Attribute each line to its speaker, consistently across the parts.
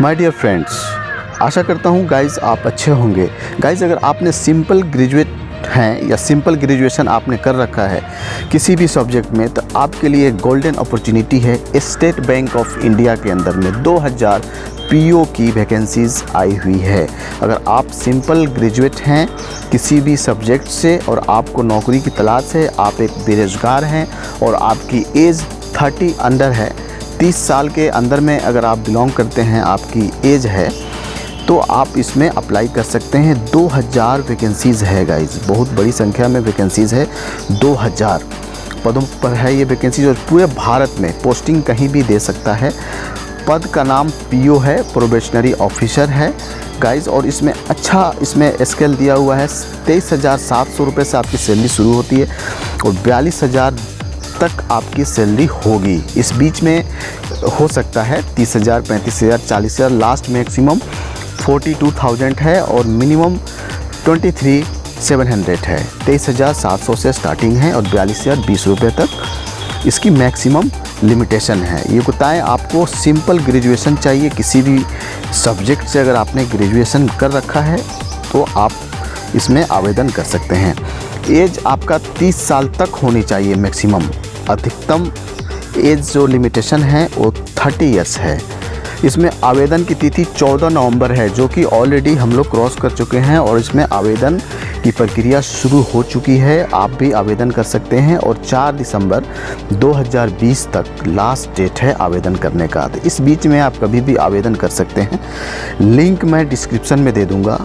Speaker 1: My dear friends, आशा करता हूँ guys आप अच्छे होंगे। गाइज़ अगर आपने सिंपल ग्रेजुएट हैं या सिंपल ग्रेजुएशन आपने कर रखा है किसी भी सब्जेक्ट में, तो आपके लिए गोल्डन अपॉर्चुनिटी है। स्टेट बैंक ऑफ इंडिया के अंदर में 2000 पीओ की वैकेंसीज़ आई हुई है। अगर आप सिंपल ग्रेजुएट हैं किसी भी सब्जेक्ट से और आपको नौकरी की तलाश है, आप एक बेरोज़गार हैं और आपकी एज 30 अंडर है, 30 साल के अंदर में अगर आप बिलोंग करते हैं, आपकी एज है, तो आप इसमें अप्लाई कर सकते हैं। 2000 वैकेंसीज़ है गाइज़, बहुत बड़ी संख्या में वैकेंसीज़ है। 2000 पदों पर है ये वैकेंसीज और पूरे भारत में पोस्टिंग कहीं भी दे सकता है। पद का नाम पीओ है, प्रोबेशनरी ऑफिसर है गाइज़। और इसमें इसमें स्केल दिया हुआ है। 23,700 रुपये से आपकी सैलरी शुरू होती है और 42,000 तक आपकी सैलरी होगी। इस बीच में हो सकता है 30,000, 35,000, 40,000, लास्ट मैक्सिमम 42,000 है और मिनिमम 23,700 है। 23,700 से स्टार्टिंग है और 42,020 रुपये तक इसकी मैक्सिमम लिमिटेशन है। ये बताएं, आपको सिंपल ग्रेजुएशन चाहिए किसी भी सब्जेक्ट से। अगर आपने ग्रेजुएशन कर रखा है तो आप इसमें आवेदन कर सकते हैं। एज आपका 30 साल तक होनी चाहिए मैक्सिमम। अधिकतम एज जो लिमिटेशन है वो 30 ईयर्स है। इसमें आवेदन की तिथि 14 नवंबर है, जो कि ऑलरेडी हम लोग क्रॉस कर चुके हैं और इसमें आवेदन की प्रक्रिया शुरू हो चुकी है। आप भी आवेदन कर सकते हैं और 4 दिसंबर 2020 तक लास्ट डेट है आवेदन करने का। तो इस बीच में आप कभी भी आवेदन कर सकते हैं। लिंक मैं डिस्क्रिप्शन में दे दूंगा,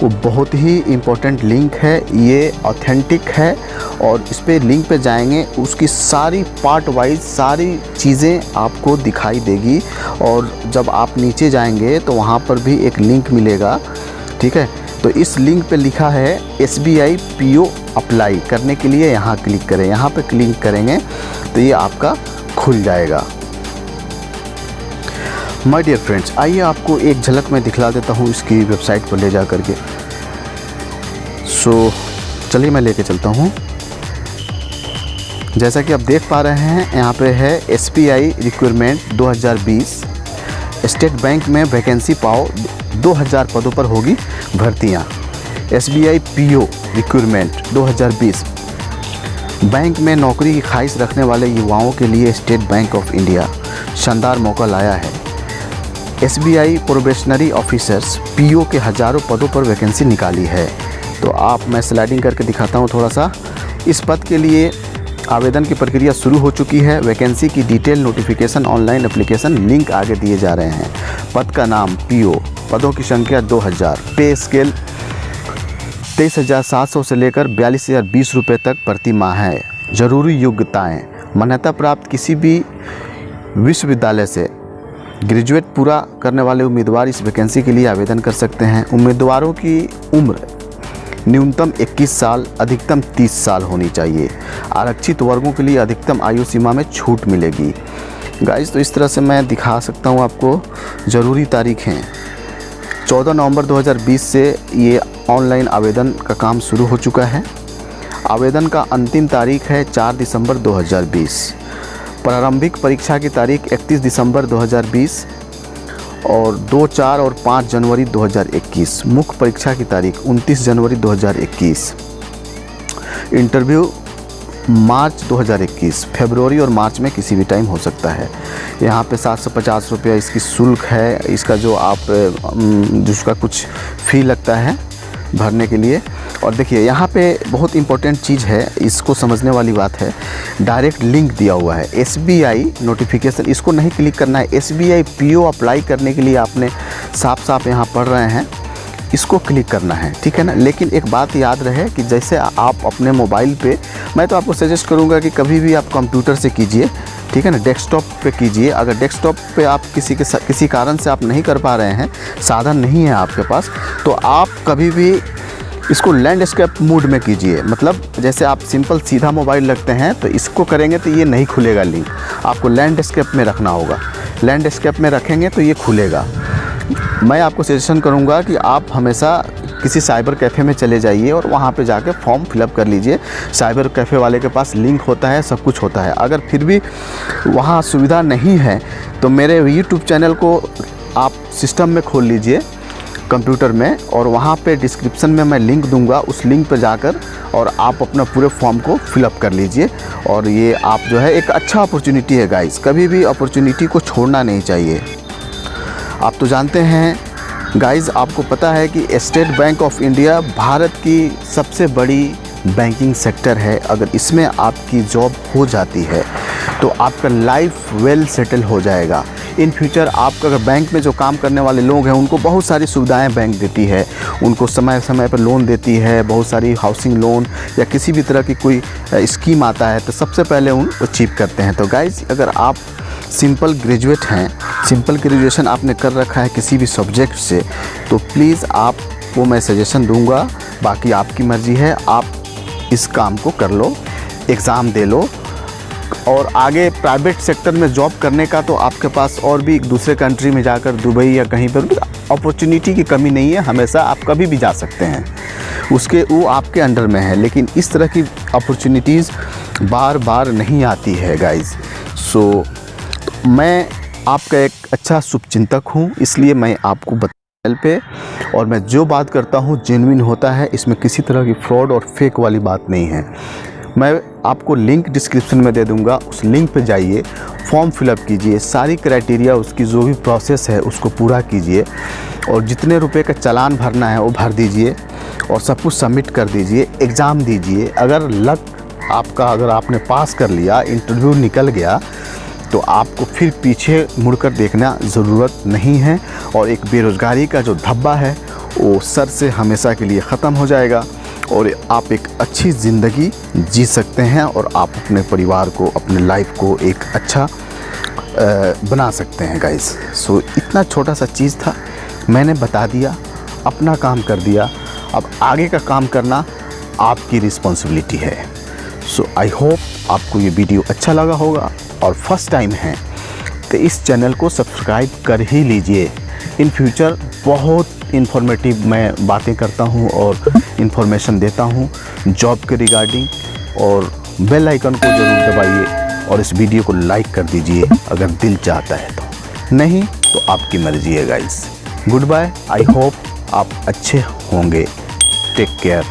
Speaker 1: वो बहुत ही इम्पोर्टेंट लिंक है, ये ऑथेंटिक है और इस पर लिंक पे जाएंगे उसकी सारी पार्ट वाइज सारी चीज़ें आपको दिखाई देगी। और जब आप नीचे जाएंगे तो वहाँ पर भी एक लिंक मिलेगा, ठीक है। तो इस लिंक पे लिखा है SBI PO अप्लाई करने के लिए, यहाँ क्लिक करें। यहाँ पे क्लिक करेंगे तो ये आपका खुल जाएगा। माय डियर फ्रेंड्स, आइए आपको एक झलक मैं दिखला देता हूँ इसकी वेबसाइट पर ले जा करके। चलिए मैं लेके चलता हूँ। जैसा कि आप देख पा रहे हैं, यहाँ पे है SBI रिक्वायरमेंट 2020 स्टेट बैंक में वैकेंसी पाओ, 2000 पदों पर होगी भर्तियाँ। SBI PO रिक्वायरमेंट 2020 बैंक में नौकरी की ख्वाहिश रखने वाले युवाओं के लिए स्टेट बैंक ऑफ इंडिया शानदार मौका लाया है। SBI प्रोबेशनरी ऑफिसर्स PO के हज़ारों पदों पर वैकेंसी निकाली है। तो मैं स्लाइडिंग करके दिखाता हूँ थोड़ा सा। इस पद के लिए आवेदन की प्रक्रिया शुरू हो चुकी है। वैकेंसी की detail, notification, online application link आगे दिए जा रहे हैं। पद का नाम PO, पदों की संख्या 2000, पे स्केल 23,700 से लेकर 42,020 रुपये तक प्रति माह है। ज़रूरी योग्यताएं: मान्यता प्राप्त किसी भी विश्वविद्यालय से ग्रेजुएट पूरा करने वाले उम्मीदवार इस वैकेंसी के लिए आवेदन कर सकते हैं। उम्मीदवारों की उम्र न्यूनतम 21 साल, अधिकतम 30 साल होनी चाहिए। आरक्षित वर्गों के लिए अधिकतम आयु सीमा में छूट मिलेगी। गाइस, तो इस तरह से मैं दिखा सकता हूँ आपको। ज़रूरी तारीखें 14 नवंबर 2020 से ये ऑनलाइन आवेदन का काम शुरू हो चुका है। आवेदन का अंतिम तारीख है 4 दिसंबर 2020। प्रारंभिक परीक्षा की तारीख 31 दिसंबर 2020 और 2, 4 और 5 जनवरी 2021। मुख्य परीक्षा की तारीख 29 जनवरी 2021। इंटरव्यू मार्च 2021। फरवरी और मार्च में किसी भी टाइम हो सकता है। यहाँ पे 750 रुपये इसकी शुल्क है। इसका जो जिसका कुछ फ़ी लगता है भरने के लिए। और देखिए, यहाँ पे बहुत इम्पोर्टेंट चीज़ है, इसको समझने वाली बात है। डायरेक्ट लिंक दिया हुआ है SBI नोटिफिकेशन, इसको नहीं क्लिक करना है। SBI PO अप्लाई करने के लिए आपने साफ यहाँ पढ़ रहे हैं, इसको क्लिक करना है, ठीक है ना। लेकिन एक बात याद रहे कि जैसे आप अपने मोबाइल पे, मैं तो आपको सजेस्ट करूँगा कि कभी भी आप कंप्यूटर से कीजिए, ठीक है ना, डेस्कटॉप पे कीजिए। अगर डेस्कटॉप पे आप किसी कारण से आप नहीं कर पा रहे हैं, साधन नहीं है आपके पास, तो आप कभी भी इसको लैंडस्केप मोड में कीजिए। मतलब जैसे आप सिंपल सीधा मोबाइल रखते हैं तो इसको करेंगे तो ये नहीं खुलेगा लिंक, आपको लैंडस्केप में रखना होगा। लैंडस्केप में रखेंगे तो ये खुलेगा। मैं आपको सजेशन करूंगा कि आप हमेशा किसी साइबर कैफ़े में चले जाइए और वहाँ पे जाके फॉर्म फिलअप कर लीजिए। साइबर कैफ़े वाले के पास लिंक होता है, सब कुछ होता है। अगर फिर भी वहाँ सुविधा नहीं है तो मेरे यूट्यूब चैनल को आप सिस्टम में खोल लीजिए कंप्यूटर में, और वहाँ पे डिस्क्रिप्शन में मैं लिंक दूंगा, उस लिंक पर जाकर और आप अपना पूरे फॉर्म को फिलअप कर लीजिए। और ये आप जो है एक अच्छा अपॉर्चुनिटी है गाइस, कभी भी अपॉर्चुनिटी को छोड़ना नहीं चाहिए। आप तो जानते हैं गाइस, आपको पता है कि state bank of India Bharat की सबसे बड़ी बैंकिंग सेक्टर है। अगर इसमें आपकी जॉब हो जाती है तो आपका लाइफ वेल सेटल हो जाएगा। इन फ्यूचर आपका अगर बैंक में जो काम करने वाले लोग हैं उनको बहुत सारी सुविधाएं बैंक देती है, उनको समय समय पर लोन देती है, बहुत सारी हाउसिंग लोन या किसी भी तरह की कोई स्कीम आता है तो सबसे पहले उन अचीव करते हैं। तो गाइज, अगर आप सिंपल ग्रेजुएट हैं, सिंपल ग्रेजुएशन आपने कर रखा है किसी भी सब्जेक्ट से, तो प्लीज़ आपको मैं सजेशन दूंगा, बाकी आपकी मर्ज़ी है, आप इस काम को कर लो, एग्ज़ाम दे लो। और आगे प्राइवेट सेक्टर में जॉब करने का तो आपके पास और भी दूसरे कंट्री में जाकर दुबई या कहीं पर अपॉर्चुनिटी की कमी नहीं है, हमेशा आप कभी भी जा सकते हैं, उसके वो आपके अंडर में है। लेकिन इस तरह की अपॉर्चुनिटीज़ बार बार नहीं आती है गाइस। सो मैं आपका एक अच्छा शुभचिंतक हूँ, इसलिए मैं आपको चैनल पे और मैं जो बात करता हूँ जेन्युइन होता है, इसमें किसी तरह की फ्रॉड और फेक वाली बात नहीं है। मैं आपको लिंक डिस्क्रिप्शन में दे दूंगा, उस लिंक पे जाइए, फॉर्म फिलअप कीजिए, सारी क्राइटेरिया उसकी जो भी प्रोसेस है उसको पूरा कीजिए, और जितने रुपए का चालान भरना है वो भर दीजिए और सब कुछ सबमिट कर दीजिए, एग्ज़ाम दीजिए। अगर लक आपका, अगर आपने पास कर लिया, इंटरव्यू निकल गया, तो आपको फिर पीछे मुड़कर देखना ज़रूरत नहीं है, और एक बेरोज़गारी का जो धब्बा है वो सर से हमेशा के लिए ख़त्म हो जाएगा, और आप एक अच्छी ज़िंदगी जी सकते हैं, और आप अपने परिवार को, अपने लाइफ को एक अच्छा बना सकते हैं गाइस। सो इतना छोटा सा चीज़ था, मैंने बता दिया, अपना काम कर दिया, अब आगे का काम करना आपकी रिस्पॉन्सिबिलिटी है। सो आई होप आपको ये वीडियो अच्छा लगा होगा, और फर्स्ट टाइम है तो इस चैनल को सब्सक्राइब कर ही लीजिए। इन फ्यूचर बहुत इन्फॉर्मेटिव मैं बातें करता हूँ और इन्फॉर्मेशन देता हूँ जॉब के रिगार्डिंग, और बेल आइकन को ज़रूर दबाइए और इस वीडियो को लाइक कर दीजिए अगर दिल चाहता है तो, नहीं तो आपकी मर्ज़ी है guys. Goodbye, I hope आप अच्छे होंगे, टेक केयर।